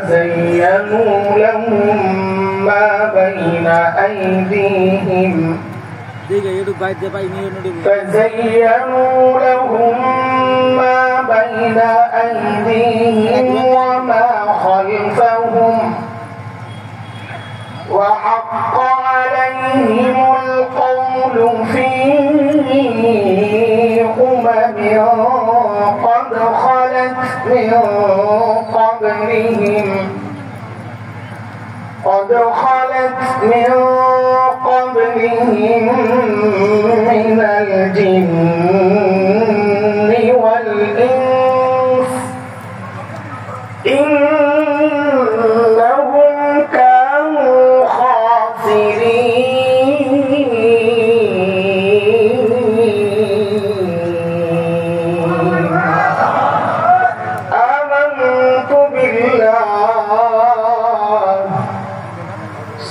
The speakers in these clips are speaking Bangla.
فزينوا لهم ما بين أيديهم وما خلفهم وحق عليهم القول في قد خلت من قبلهم من الجن والإنس إنهم كانوا خاسرين. آمنت بالله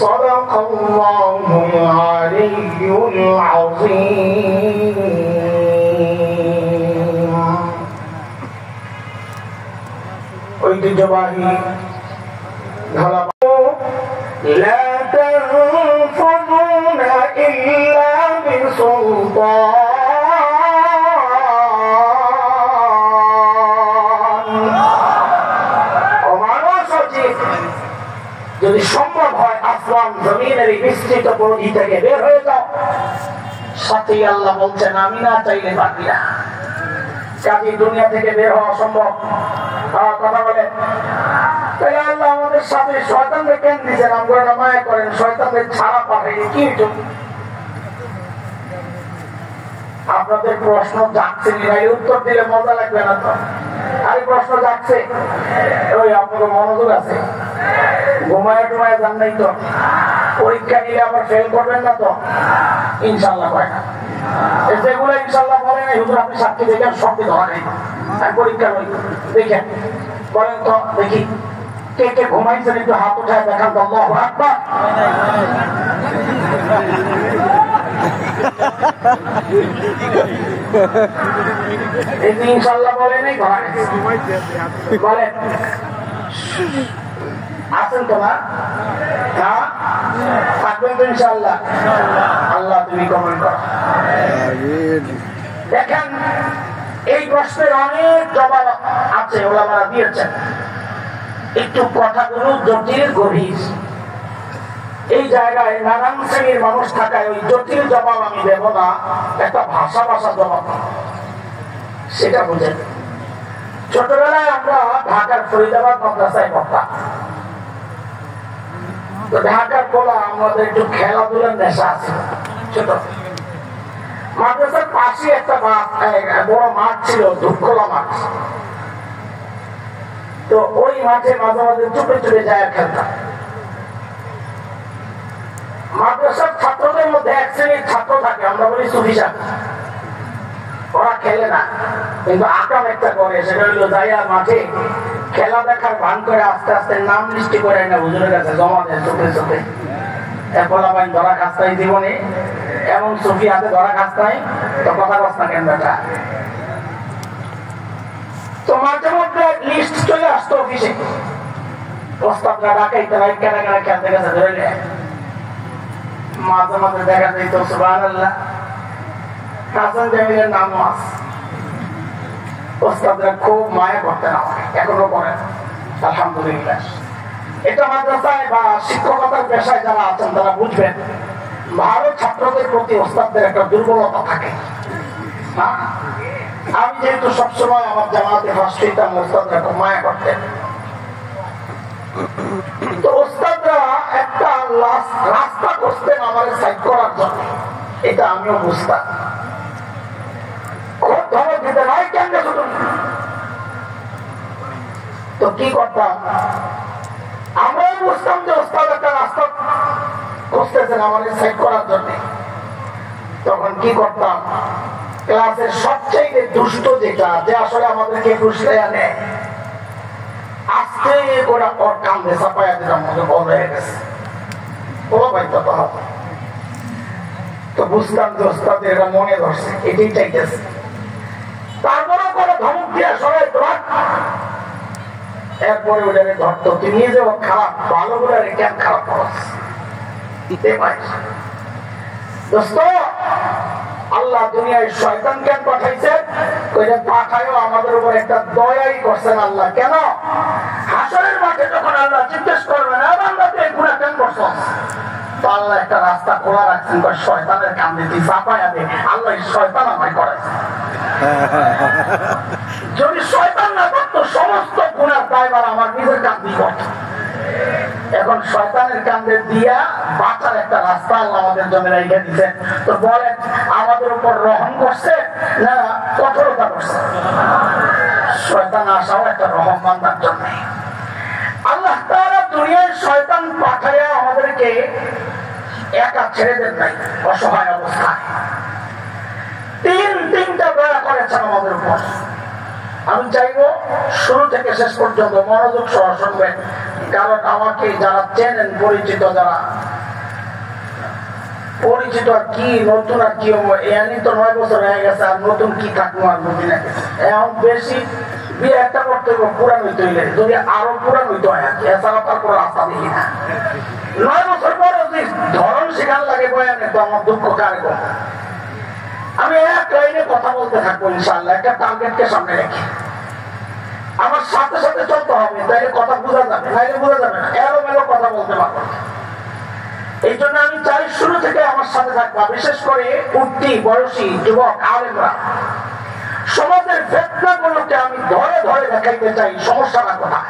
صدق الله العلي العظيم. ঐতিহ্যবাহী ধারা لا تنفذون إلا بسلطان. যদি সম্ভব হয় আসমান জমিনের এই বিস্তৃত পরিধি থেকে বের হয়ে যাও। সাথী আল্লাহ বলছেন আমি না চাইলে পারবি না। কাজে দুনিয়া থেকে বের হওয়া সম্ভব? কথা বলে তাহলে আল্লাহ আমাদের সাথে শয়তানকে কেন দিয়েছেন? আমরা মায়া করেন শয়তানদের ছাড়া পাঠাই কি হইতো? আপনাদের প্রশ্ন যাচ্ছে ভাই, উত্তর দিলে মজা লাগবে না তো? আরে প্রশ্ন যাচ্ছে, ওই আপনাদের মনোযোগ আছে? ঘুমায় টুমায় যান নাই তো? পরীক্ষা নিলে আবার ফেল করবেন না তো? ইনশাল্লাহ হয় না। যেগুলো ইনশাল্লাহ বলে নাই হুজুর আপনি সাক্ষী দেখেন সবটি ধরা নেই। পরীক্ষা হই দেখেন বলেন তো দেখি কে কে ঘুমাইছেন একটু হাত উঠায় দেখান তো। আল্লাহু আকবার। ইনশাল্লাহ বলে নেই ধরা নেই বলেন আছেন তো না? হ্যাঁ থাকবেন তো ইনশাল্লাহ? আল্লাহ তুমি কমেন্ট করো। দেখেন এই প্রশ্নের অনেক জবাব আছে, ওলামারা দিয়েছেন। একটু কথাগুলো জটিল গভীর। এই জায়গায় নানান শ্রেণীর মানুষ থাকায় ওই জটিল জবাব আমি দেব না, একটা ভাষা জবাব সেটা বুঝেন। ছোটবেলায় আমরা ঢাকার ফরিদাবাদ মাদ্রাসায় পড়তাম। তো ঢাকার পোলা আমাদের একটু খেলাধুলার নেশা আছে। ছোট মাদ্রাসার পাশে একটা বড় মাঠ ছিল, ধূপখোলা মাঠ। তো ওই মাঠে মাঝে মাঝে চুপে চুপে যায় খেলতাম। মাদ্রাসার ছাত্রদের মধ্যে এক শ্রেণীর ছাত্র থাকে, আমরা বলি সুফিসান। ওরা খেলে না কিন্তু আকাম একটা করে, সেটা হইলো যাইয়া মাঠে খেলা দেখার ভান করে আস্তে আস্তে নাম লিস্টি করে না হুজুরের কাছে জমা দেয় চোখে চোখে। এরপলা ভাই ধরা কাজ নাই জীবনে, এমন সুফি হাতে ধরা কাজ নাই তো কথা কস না কেন বেটা। তো মাঝে মধ্যে লিস্ট চলে আসতো অফিসে, প্রস্তাবটা ডাকাইতে ভাই কেনা কেনা খেলতে গেছে ধরে নেয়। মাঝে মাঝে দেখা যেত সুবহানাল্লাহ হাসান জামিলের নাম আছে। ওস্তাদরা খুব মায়া করতেন আমাকে, এখনো করেন আলহামদুলিল্লাহ। এটা মাদ্রাসায় বা শিক্ষকতার পেশায় যারা আছেন তারা বুঝবেন, ভালো ছাত্রদের প্রতি ওস্তাদদের একটা দুর্বলতা থাকে। আমি যেহেতু সবসময় আমার জামাতে ফার্স্ট হইতাম, ওস্তাদরা খুব মায়া করতেন। তো ওস্তাদরা একটা রাস্তা খুঁজতেন আমার সাইড করার জন্য, এটা আমিও বুঝতাম। খুব ধমক দিতেন, হয় কেন শুধু। তো কি করতাম, আমরাও বুঝতাম যে ওস্তাদ একটা রাস্তা খুঁজতেছেন আমাদের সাইড করার জন্য। তখন কি করতাম, ক্লাসের সবচেয়ে দুষ্ট যেটা, যে আসলে আমাদেরকে দুষলে আনে, আস্তে করে ওর কান্দে চাপাইয়া দিলাম, মনে বল হয়ে গেছে। ওরা পাইতো তো বুঝতাম যে ওস্তাদের এটা মনে ধরছে, এটাই চাইতেছে। তারপরে করে ধমক দিয়ে সবাই এরপরে ওটাকে ধরতো, তুই নিজে খারাপ, ভালো করে কেন খারাপ করস? দোস্ত, আল্লাহ দুনিয়ায় শয়তান কেন পাঠাইছে? ওইটা পাঠায়ও আমাদের উপর একটা দয়াই করছেন আল্লাহ। কেন? হাসরের মাঠে যখন আল্লাহ জিজ্ঞেস করবেন, আল্লাহ তুই গুনাহ কেন করছস? তো আল্লাহ একটা রাস্তা খোলা রাখছেন, শয়তানের কান্দে তুই চাপায়া দে, আল্লাহ শয়তান আমায় করাইছে। যদি শয়তান না করতো সমস্ত গুনার দায়ভার আমার নিজের কান্দে করত। এখন শয়তানের কান্দে দিয়া বাঁচার একটা রাস্তা আল্লাহ আমাদের জন্য রেখে দিচ্ছেন। তো বলেন, আমাদের উপর রহম করছে না কঠোরতা করছে? শয়তান আসাও একটা রহম বান্দার জন্য। আল্লাহ তাআলা দুনিয়ায় শয়তান পাঠাইয়া আমাদেরকে একা ছেড়ে দেন নাই অসহায় অবস্থায়। তিনটা দয়া করেছেন আমাদের উপর। আমি চাইবো শুরু থেকে শেষ পর্যন্ত মনোযোগ সহ শুনবেন, কারণ আমাকে যারা চেনেন, পরিচিত যারা, পরিচিত আর কি নতুন আর কি হবো, এমনি তো 9 বছর হয়ে গেছে, আর নতুন কি থাকবো আর বুঝি না। এখন বেশি বিয়ে একটা করতে হবে পুরান হইতে হইলে, যদি আরো পুরান হইতে হয় এছাড়া তার কোনো রাস্তা দেখি না। 9 বছর পরে যদি ধরন শেখার লাগে বয়ানে, তো আমার দুঃখ কারে কম। আমি এক লাইনে কথা বলতে থাকবো ইনশাআল্লাহ, একটা টার্গেটকে সামনে রেখে আমার সাথে সাথে চলতে হবে, তাইলে কথা বোঝা যাবে, নাইলে বোঝা যাবে না, এলোমেলো কথা বলতে পারবো। এই জন্য আমি চাই শুরু থেকে আমার সাথে থাকবা, বিশেষ করে উঠতি বয়সী যুবক আলেমরা। সমাজের ফিতনাগুলোকে আমি ধরে ধরে দেখাইতে চাই সমস্যাটা কোথায়।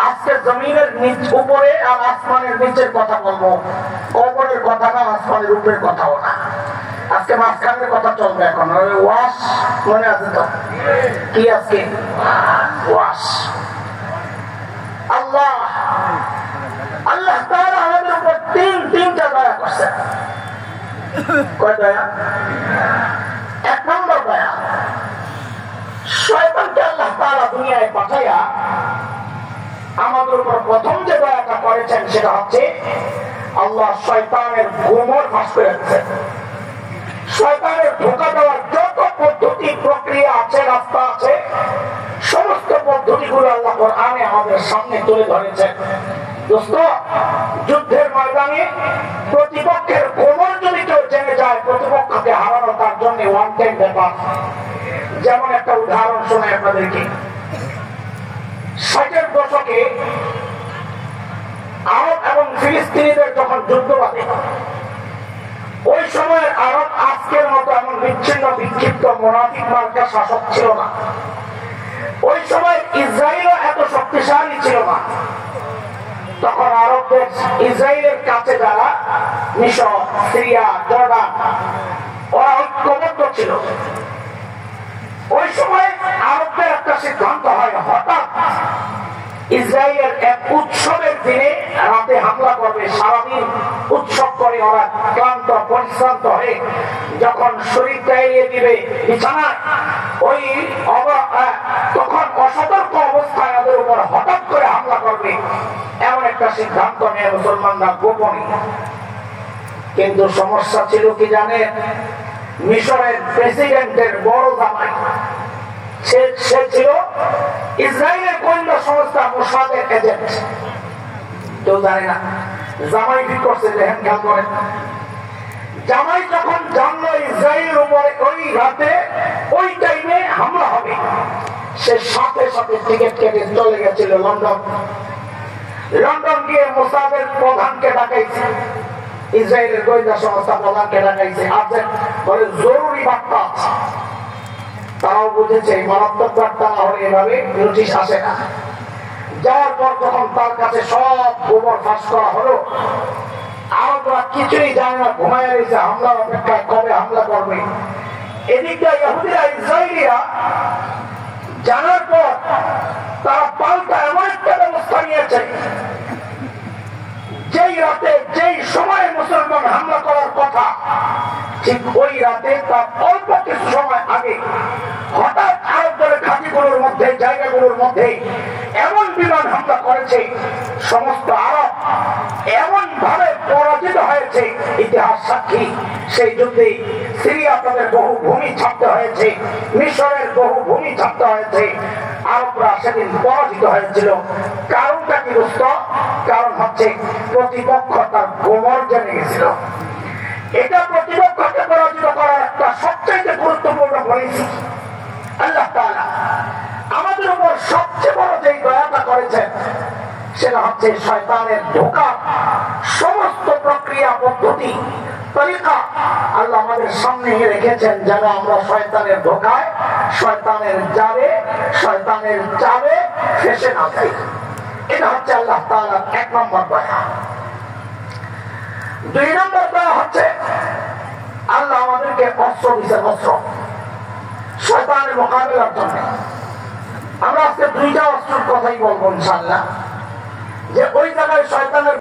আজকে জমিনের নিচ উপরে আর আসমানের নিচের কথা বলবো, কবরের কথা না, আসমানের উপরের কথাও না। আজকে মাঝখানের কথা চলবে। এখন ওয়াশ মনে আছে তো? কি আজকে ওয়াশ? আল্লাহ আল্লাহ তাআলা আমাদের উপর তিনটা দয়া করছে। কয় দয়া? 1 নম্বর দয়া, শয়তানকে আল্লাহ তাআলা দুনিয়ায় পাঠাইয়া আমাদের উপর প্রথম যে দয়াটা করেছেন সেটা হচ্ছে আল্লাহ শয়তানের গোমর ফাঁস করে দিচ্ছেন। শয়তানের ধোঁকা দেওয়ার যত পদ্ধতি প্রক্রিয়া আছে, রাস্তা আছে, সমস্ত পদ্ধতিগুলো আল্লাহ কোরআনে আমাদের সামনে তুলে ধরেছেন। দোস্ত, যুদ্ধের ময়দানে প্রতিপক্ষের গোমর যদি কেউ জেনে যায়, প্রতিপক্ষকে হারানো তার জন্য ওয়ান টাইম ব্যাপার। যেমন একটা উদাহরণ শোনাই আপনাদেরকে। 60-এর দশকে আরব এবং ফিলিস্তিনিদের যখন যুদ্ধ বাধে, ওই সময়ের আরব আজকের মতো এমন বিচ্ছিন্ন বিক্ষিপ্ত মুনাফিক মার্কা শাসক ছিল না। ওই সময় ইসরায়েলও এত শক্তিশালী ছিল না। তখন আরবদের ইসরায়েলের কাছে যারা মিশর, সিরিয়া, জর্ডান, ওরা ঐক্যবদ্ধ ছিল। ওই সময় আরবদের একটা সিদ্ধান্ত হয়, হঠাৎ ইসরায়েলের এক উৎসবের দিনে রাতে হামলা করবে। সারাদিন উৎসব করে ওরা ক্লান্ত পরিশ্রান্ত হয়ে যখন শরীরটা এড়িয়ে দিবে বিছানায়, ওই তখন অসতর্ক অবস্থায় ওদের উপর হঠাৎ করে হামলা করবে, এমন একটা সিদ্ধান্ত নেয় মুসলমানরা গোপনে। কিন্তু সমস্যা ছিল কি জানেন? মিশরের প্রেসিডেন্টের বড় জামাই, সে ছিল ইসরায়েলের গোয়েন্দা সংস্থা মোসাদের এজেন্ট। কেউ জানে না। জামাই ঠিক করছে, দেখেন খেয়াল করেন। জামাই যখন জানলো ইসরায়েলের উপরে ওই রাতে ওই টাইমে হামলা হবে, সে সাথে সাথে টিকিট কেটে চলে গেছিল লন্ডন। লন্ডন গিয়ে মোসাদের প্রধানকে ডাকাইছে, ইসরায়েলের গোয়েন্দা সংস্থা প্রধানকে ডাকাইছে। আজ বলে জরুরি বার্তা আছে। তারাও বুঝেছে মারাত্মক বার্তা না হলে এভাবে নোটিশ আসে না। যাওয়ার পর যখন তার কাছে সব গোবর ফাঁস করা হলো, আরবরা কিছুই জানে না, ঘুমায় রয়েছে হামলার অপেক্ষায়, কবে হামলা করবে। এদিকটা ইহুদিরা, ইসরায়েলিরা জানার পর তারা পাল্টা এমন একটা ব্যবস্থা নিয়েছে, যেই রাতে যেই সময়ে মুসলমান হামলা করার কথা, ঠিক ওই রাতে তার অল্প কিছু সময় আগে হঠাৎ আরবদের ঘাঁটিগুলোর মধ্যে, জায়গাগুলোর মধ্যে এমন বিমান হামলা করেছে, সমস্ত আরব এমন ভাবে পরাজিত হয়েছে, ইতিহাস সাক্ষী। সেই যুদ্ধে সিরিয়া তাদের বহু ভূমি ছাড়তে হয়েছে, মিশরের বহু ভূমি ছাড়তে হয়েছে। আরবরা সেদিন পরাজিত হয়েছিল। কারণটা কি দোস্ত? কারণ হচ্ছে প্রতিপক্ষ তার গোমর জেনে গেছিল। এটা প্রতিপক্ষকে পরাজিত করার একটা সবচেয়ে গুরুত্বপূর্ণ পলিসি। আল্লাহ তাআলা আমাদের উপর সবচেয়ে বড় যে দয়াটা করেছেন সেটা হচ্ছে শয়তানের ধোঁকা, সমস্ত প্রক্রিয়া পদ্ধতি তরিকা আল্লাহ আমাদের সামনে রেখেছেন যেন আমরা শয়তানের ধোঁকায়, শয়তানের জালে ফেসে না যাই। এটা হচ্ছে আল্লাহ তাআলার 1 নম্বর দয়া। 2 নম্বর দয়া হচ্ছে আল্লাহ আমাদেরকে অস্ত্র দিচ্ছেন, অস্ত্র শয়তানের মোকাবেলার জন্য। আমরা আজকে 2টা অস্ত্রের কথাই বলবো ইনশাআল্লাহ, যে ওই জায়গায় শয়তানের